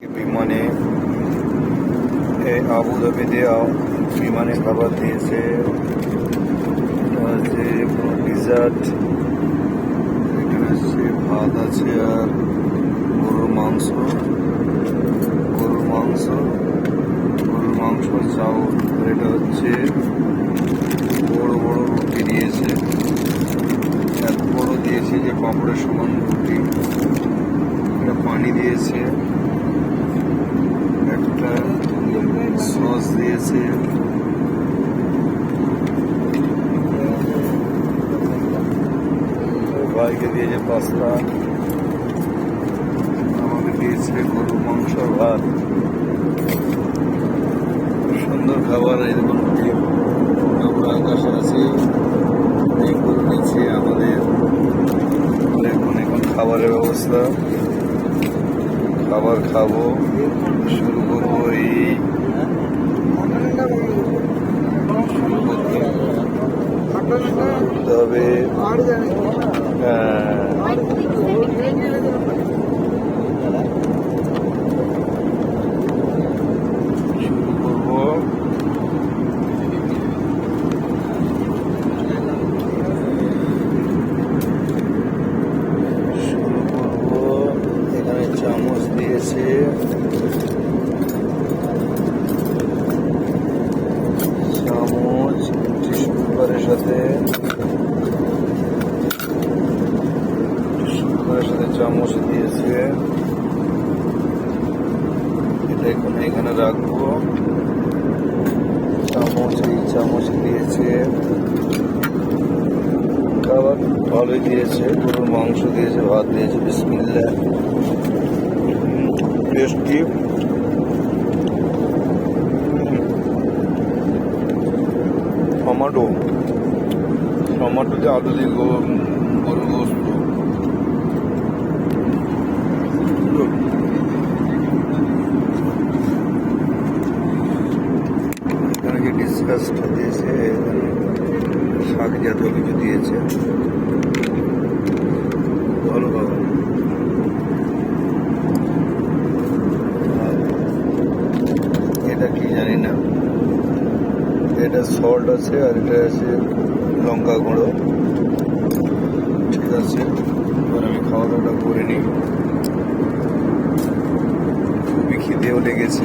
বিমানে আবুধাবিতে বিমানে খাবার দিয়েছে। এটা হচ্ছে কোনো ডিজার্ট, এটা হচ্ছে ভাত আছে আর গরুর মাংস চাউল। এটা হচ্ছে বড় বড় রুটি দিয়েছে, এত বড় দিয়েছে যে পাঁপড়ের সমান রুটি। এটা পানি দিয়েছে, একটা সস দিয়েছে, ভাইকে দিয়েছে পাস্তা, আমাকে দিয়েছে গরুর মাংস ভাত। সুন্দর খাবার। এই দেখুন আমরা আকাশে আছি, করে নিচ্ছি আমাদের এখন খাবারের ব্যবস্থা। খাবার খাবো, শুরু করবো। করতে হবে। শুরু করবো। এখানে চামচ দিয়েছে, চামচ টিস্যু পেপারের সাথে চামচ দিয়েছে। এটা এখানে রাখবো। চামচ, এই চামচ দিয়েছে। খাবার ভালোই দিয়েছে, গরুর মাংস দিয়েছে, ভাত দিয়েছে। বিসমিল্লাহ, টেস্টি। টমাটো দিয়ে আলু দিয়ে গরুর গোস্ত। এখানে যে ডিসকাসটা দিয়েছে, এখানে শাক জাতীয় কিছু দিয়েছে, ভালো খাবার। এটা কি জানি না, এটা সল্ট আছে আর এটা আছে লঙ্কা গুঁড়ো। ঠিক আছে, এবার আমি খাওয়া দাওয়াটা করে নিই, খুবই খিদেও লেগেছে।